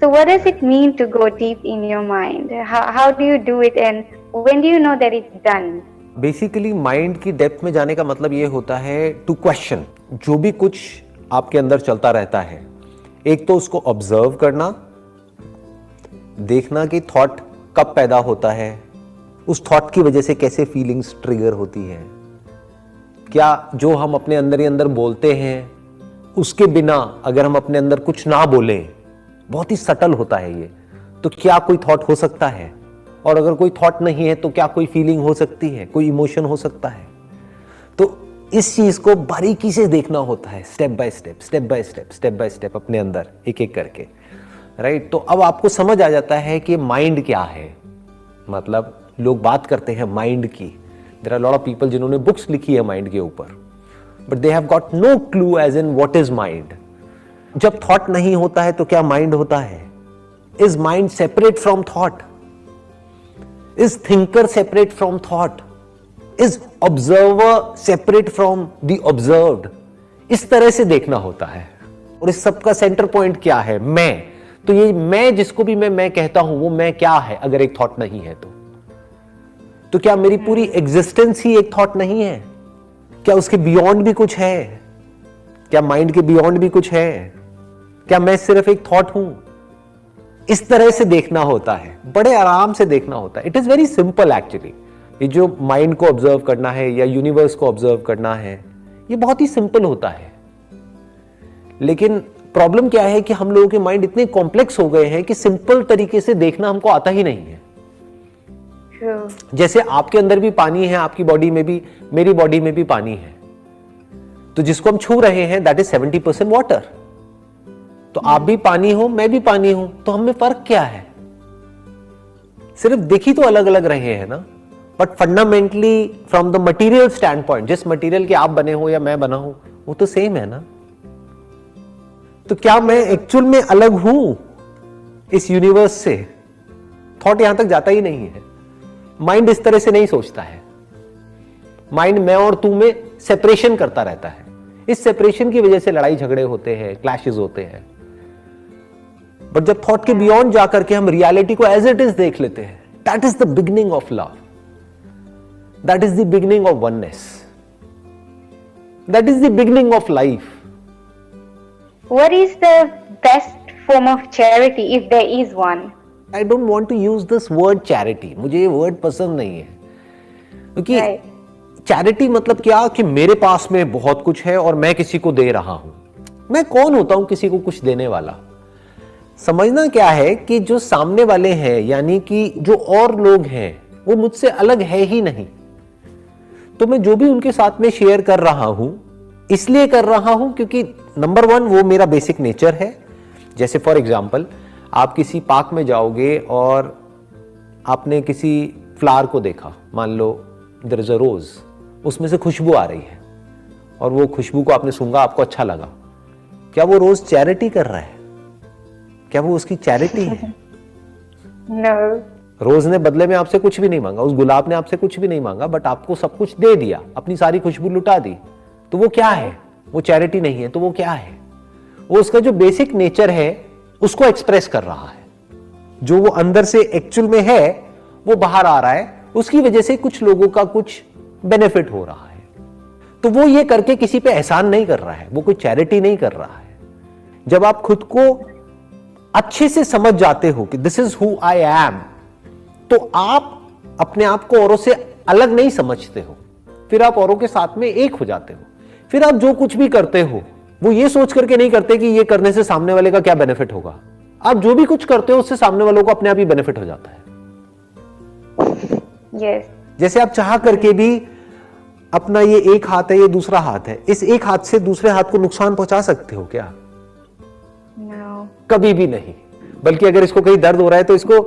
So what does it mean to go deep in your mind? How do you do it and when do you know that it's done? Basically mind की depth में जाने का मतलब ये होता है to question जो भी कुछ आपके अंदर चलता रहता है। एक तो उसको ऑब्जर्व करना, देखना कि थॉट कब पैदा होता है, उस थॉट की वजह से कैसे फीलिंग्स ट्रिगर होती है, क्या जो हम अपने अंदर ही अंदर बोलते हैं उसके बिना अगर हम अपने अंदर कुछ ना बोलें, बहुत ही सटल होता है ये, तो क्या कोई थॉट हो सकता है, और अगर कोई थॉट नहीं है तो क्या कोई फीलिंग हो सकती है, कोई इमोशन हो सकता है। तो इस चीज को बारीकी से देखना होता है, step by step, step by step, step by step, अपने अंदर एक एक करके, राइट। तो अब आपको समझ आ जाता है कि माइंड क्या है। मतलब लोग बात करते हैं माइंड की, there are lot of people जिन्होंने बुक्स लिखी है माइंड के ऊपर, but they have got no clue as in what is mind. जब थॉट नहीं होता है तो क्या माइंड होता है? Is mind separate from thought? Is thinker separate from thought? Is observer separate from the observed? इस तरह से देखना होता है। और इस सब का सेंटर पॉइंट क्या है? मैं। तो ये मैं जिसको भी मैं कहता हूं वो मैं क्या है अगर एक थॉट नहीं है तो क्या मेरी पूरी एग्जिस्टेंस ही एक थॉट नहीं है? क्या उसके बियॉन्ड भी कुछ है? क्या माइंड के बियॉन्ड भी कुछ है? क्या मैं सिर्फ एक थॉट हूं? इस तरह से देखना होता है, बड़े आराम से देखना होता है। It is very simple actually. ये जो माइंड को ऑब्जर्व करना है या यूनिवर्स को ऑब्जर्व करना है, ये बहुत ही सिंपल होता है। लेकिन प्रॉब्लम क्या है कि हम लोगों के माइंड इतने कॉम्प्लेक्स हो गए हैं कि सिंपल तरीके से देखना हमको आता ही नहीं है। जैसे आपके अंदर भी पानी है, आपकी बॉडी में भी, मेरी बॉडी में भी पानी है, तो जिसको हम छू रहे हैं दैट इज 70% वाटर। तो आप भी पानी हो, मैं भी पानी हूं, तो हमें फर्क क्या है? सिर्फ दिख ही तो अलग अलग रहे हैं ना, but fundamentally from the material stand point, जिस मटेरियल के आप बने हो या मैं बना हूं वो तो सेम है ना। तो क्या मैं एक्चुअल में अलग हूं इस यूनिवर्स से? थॉट यहां तक जाता ही नहीं है। माइंड इस तरह से नहीं सोचता है। माइंड मैं और तू में सेपरेशन करता रहता है। इस सेपरेशन की वजह से लड़ाई झगड़े होते हैं, क्लैशेस होते हैं। बट जब थॉट के बियॉन्ड जाकर के हम रियलिटी को एज इट इज देख लेते हैं, that is the beginning of love, that is the beginning of oneness, that is the beginning of life. What is the best form of charity if there is one? I don't want to use this word charity. मुझे ये word पसंद नहीं है, क्योंकि charity मतलब क्या कि मेरे पास में बहुत कुछ है और मैं किसी को दे रहा हूं। मैं कौन होता हूं किसी को कुछ देने वाला? समझना क्या है कि जो सामने वाले हैं, यानी कि जो और लोग हैं, वो मुझसे अलग है ही नहीं। तो मैं जो भी उनके साथ में शेयर कर रहा हूं, इसलिए कर रहा हूं क्योंकि नंबर 1 वो मेरा बेसिक नेचर है। जैसे फॉर एग्जाम्पल, आप किसी पार्क में जाओगे और आपने किसी फ्लावर को देखा, मान लो देयर इज अ रोज, उसमें से खुशबू आ रही है और वो खुशबू को आपने सूंघा, आपको अच्छा लगा। क्या वो रोज चैरिटी कर रहा है? क्या वो उसकी चैरिटी है? No. रोज ने बदले में आपसे कुछ भी नहीं मांगा, उस गुलाब ने आपसे कुछ भी नहीं मांगा, बट आपको सब कुछ दे दिया, अपनी सारी खुशबू लुटा दी। तो वो क्या है? वो चैरिटी नहीं है। तो वो क्या है? वो उसका जो बेसिक नेचर है उसको एक्सप्रेस कर रहा है। जो वो अंदर से एक्चुअल में है वो बाहर आ रहा है, उसकी वजह से कुछ लोगों का कुछ बेनिफिट हो रहा है। तो वो ये करके किसी पे एहसान नहीं कर रहा है, वो कोई चैरिटी नहीं कर रहा है। जब आप खुद को अच्छे से समझ जाते हो कि this is who I am, तो आप अपने आप को औरों से अलग नहीं समझते हो, फिर आप औरों के साथ में एक हो जाते हो। फिर आप जो कुछ भी करते हो वो ये सोच करके नहीं करते कि ये करने से सामने वाले का क्या बेनिफिट होगा। आप जो भी कुछ करते हो उससे सामने वालों को अपने आप ही बेनिफिट हो जाता है। Yes. जैसे आप चाह करके भी अपना ये एक हाथ है, ये दूसरा हाथ है, इस एक हाथ से दूसरे हाथ को नुकसान पहुंचा सकते हो क्या? No. कभी भी नहीं। बल्कि अगर इसको कहीं दर्द हो रहा है तो इसको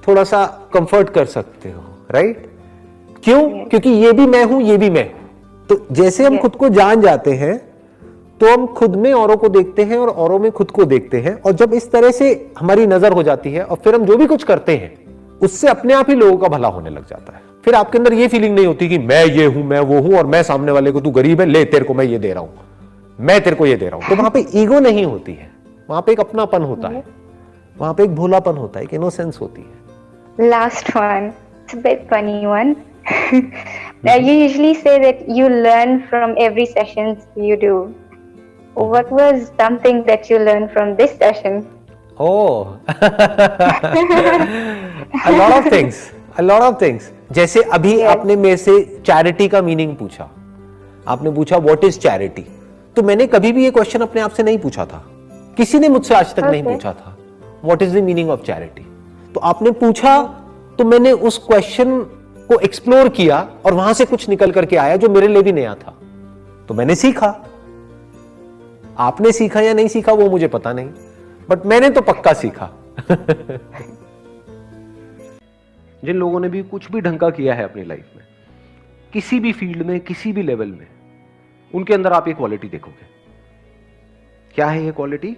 थोड़ा सा कंफर्ट कर सकते हो, राइट? क्यों? क्योंकि ये भी मैं हूं, ये भी मैं हूं। तो जैसे हम खुद को जान जाते हैं तो हम खुद में औरों को देखते हैं और औरों में खुद को देखते हैं, और जब इस तरह से हमारी नजर हो जाती है और फिर हम जो भी कुछ करते हैं उससे अपने आप ही लोगों का भला होने लग जाता है। फिर आपके अंदर ये फीलिंग नहीं होती कि मैं ये हूं, मैं वो हूं, और मैं सामने वाले को, तू गरीब है, ले तेरे को मैं ये दे रहा हूं, मैं तेरे को ये दे रहा हूं। तो वहां पे ईगो नहीं होती है, वहां पे एक अपनापन होता है। वहां पे एक भोलापन होता है, एक इनोसेंस होती है। Last one. It's a bit funny one. Now you usually say that you learn from every sessions you do. What was something that you learned from this session? Oh, a lot of things. जैसे अभी Yes. आपने मेरे से charity का meaning पूछा, आपने पूछा what is charity, तो मैंने कभी भी ये क्वेश्चन अपने आप से नहीं पूछा था, किसी ने मुझसे आज तक नहीं Okay. पूछा था what is the meaning of charity. तो आपने पूछा तो मैंने उस क्वेश्चन को एक्सप्लोर किया और वहां से कुछ निकल करके आया जो मेरे लिए भी नया था, तो मैंने सीखा। आपने सीखा या नहीं सीखा वो मुझे पता नहीं, बट मैंने तो पक्का सीखा। जिन लोगों ने भी कुछ भी ढंग का किया है अपनी लाइफ में, किसी भी फील्ड में, किसी भी लेवल में, उनके अंदर आप ये क्वालिटी देखोगे। क्या है ये quality?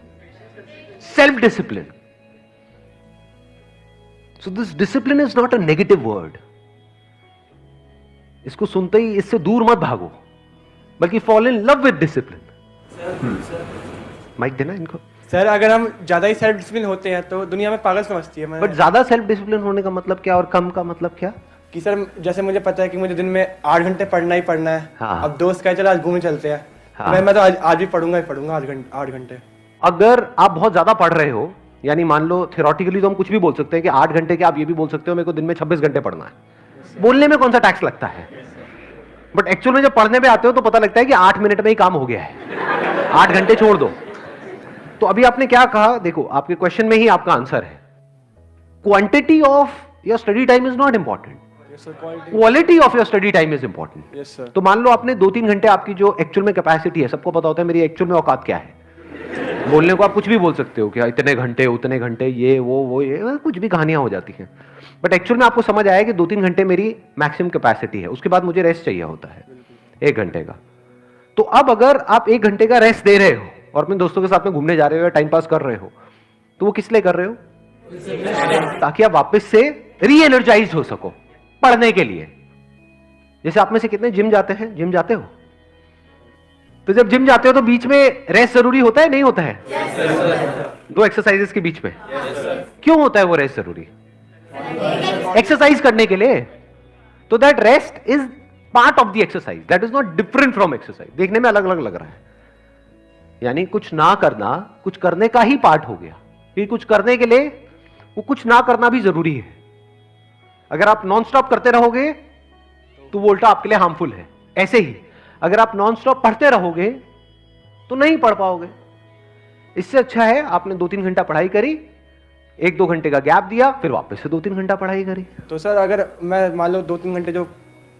Self discipline. So this discipline is not a negative word. इसको सुनते ही इससे दूर मत भागो, बल्कि fall in love with discipline. Mic देना इनको। सर अगर हम ज्यादा ही सेल्फ डिसिप्लिन होते हैं तो दुनिया में पागल समझती है। बट ज्यादा सेल्फ डिसिप्लिन होने का मतलब क्या और कम का मतलब क्या? कि सर जैसे मुझे पता है कि मुझे दिन में 8 घंटे पढ़ना ही पढ़ना है। हाँ। अब दोस्त कहे चलो आज घूमने चलते हैं। हाँ। मैं तो आज भी पढ़ूंगा ही पढ़ूंगा 8 घंटे। अगर आप बहुत ज्यादा पढ़ रहे हो, यानी मान लो थियोरेटिकली तो हम कुछ भी बोल सकते हैं कि 8 घंटे के, आप ये भी बोल सकते हो मेरे को दिन में 26 घंटे पढ़ना है। बोलने में कौन सा टैक्स लगता है, बट एक्चुअल में जब पढ़ने पे आते हो तो पता लगता है कि 8 मिनट में ही काम हो गया है, 8 घंटे छोड़ दो। तो अभी आपने क्या कहा, देखो आपके क्वेश्चन में ही आपका आंसर है। Quantity of your study time is not important, quality of your study time is important. Yes sir. तो मान लो आपने 2-3 घंटे, आपकी जो एक्चुअल में कैपेसिटी है, सबको पता होता है मेरी एक्चुअल में औकात क्या है। बोलने को आप कुछ भी बोल सकते हो कि इतने घंटे उतने घंटे, ये वो ये कुछ भी कहानियां हो जाती हैं, बट एक्चुअल में आपको समझ आया कि 2-3 घंटे मेरी मैक्सिमम कैपेसिटी है, उसके बाद मुझे रेस्ट चाहिए होता है 1 घंटे का। तो अब अगर आप 1 घंटे का रेस्ट दे रहे हो और अपने दोस्तों के साथ में घूमने जा रहे हो या टाइम पास कर रहे हो, तो वो किस लिए कर रहे हो? ताकि आप वापस से री एनर्जाइज हो सको पढ़ने के लिए। जैसे आप में से कितने जिम जाते हैं? जिम जाते हो? तो जब जिम जाते हो तो बीच में रेस्ट जरूरी होता है नहीं होता है? दो एक्सरसाइजेस के बीच में। क्यों होता है वो रेस्ट जरूरी? एक्सरसाइज करने के लिए। तो that rest is part of the exercise, that is not different from exercise. देखने में अलग अलग लग रहा है, यानी कुछ ना करना कुछ करने का ही पार्ट हो गया, क्योंकि कुछ करने के लिए वो कुछ ना करना भी जरूरी है। अगर आप नॉन स्टॉप करते रहोगे तो वो उल्टा आपके लिए हार्मफुल है। ऐसे ही अगर आप नॉन स्टॉप पढ़ते रहोगे तो नहीं पढ़ पाओगे। इससे अच्छा है आपने 2-3 घंटा पढ़ाई करी, 1-2 घंटे का गैप दिया, फिर वापस से 2-3 घंटा पढ़ाई करी। तो सर अगर मैं मान लो 2-3 घंटे जो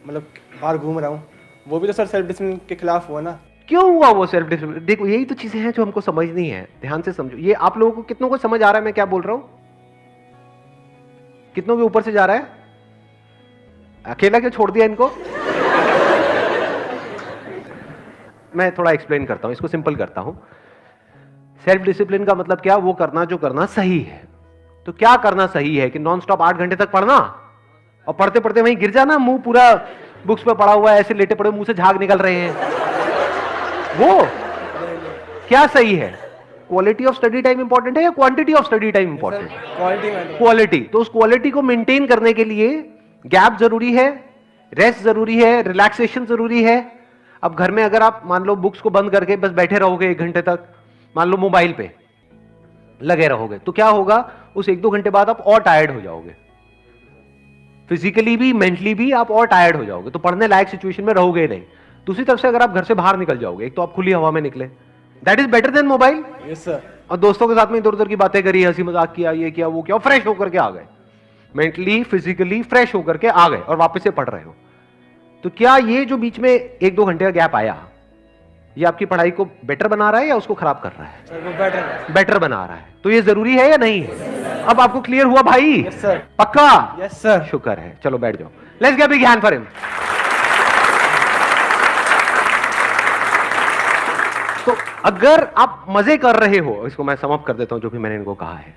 मतलब बाहर घूम रहा हूँ, वो भी तो सर सेल्फ डिसिप्लिन के खिलाफ हुआ ना। क्यों हुआ वो सेल्फ डिसिप्लिन? देखो यही तो चीजें हैं जो हमको समझनी है, ध्यान से समझो। ये आप लोगों को कितनों को समझ आ रहा है मैं क्या बोल रहा हूं? कितनों के ऊपर से जा रहा है? अकेला क्यों छोड़ दिया इनको? मैं थोड़ा एक्सप्लेन करता हूं, इसको सिंपल करता हूं। सेल्फ डिसिप्लिन का मतलब क्या? वो करना जो करना सही है। तो क्या करना सही है कि नॉन स्टॉप 8 घंटे तक पढ़ना और पढ़ते पढ़ते वहीं गिर जाना, मुंह पूरा बुक्स पे पड़ा हुआ है, ऐसे लेटे पड़े, मुंह से झाग निकल रहे हैं, वो क्या सही है? Quality of study time important है या quantity of study time important है? क्वालिटी। तो उस क्वालिटी को मेंटेन करने के लिए गैप जरूरी है, रेस्ट जरूरी है, रिलैक्सेशन जरूरी है। अब घर में अगर आप मान लो बुक्स को बंद करके बस बैठे रहोगे 1 घंटे तक, मान लो मोबाइल पे लगे रहोगे, तो क्या होगा? उस 1-2 घंटे बाद आप और टायर्ड हो जाओगे, फिजिकली भी मेंटली भी आप और टायर्ड हो जाओगे, तो पढ़ने लायक सिचुएशन में रहोगे नहीं। दूसरी तरफ से अगर आप घर से बाहर निकल जाओगे, एक तो आप खुली हवा में निकले, that is better than mobile. Yes sir. और दोस्तों के साथ में इधर उधर की बातें करी, हंसी मजाक किया, ये किया वो किया, फ्रेश होकर के आ गए, मेंटली फिजिकली फ्रेश होकर के आ गए और वापस से पढ़ रहे हो। तो क्या ये जो बीच में 1-2 घंटे का गैप आया, ये आपकी पढ़ाई को बेटर बना रहा है या उसको खराब कर रहा है? सर वो बेटर बना रहा है। तो ये जरूरी है या नहीं है? अब आपको क्लियर हुआ भाई? Yes sir. पक्का? Yes sir. शुक्र है। चलो बैठ जाओ। Let's give a big hand for him. तो अगर आप मजे कर रहे हो, इसको मैं समाप्त कर देता हूं जो भी मैंने इनको कहा है।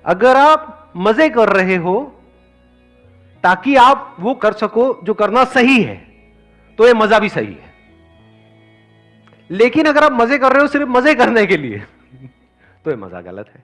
अगर आप मजे कर रहे हो ताकि आप वो कर सको जो करना सही है, तो ये मजा भी सही है। लेकिन अगर आप मजे कर रहे हो सिर्फ मजे करने के लिए, तो ये मजा गलत है।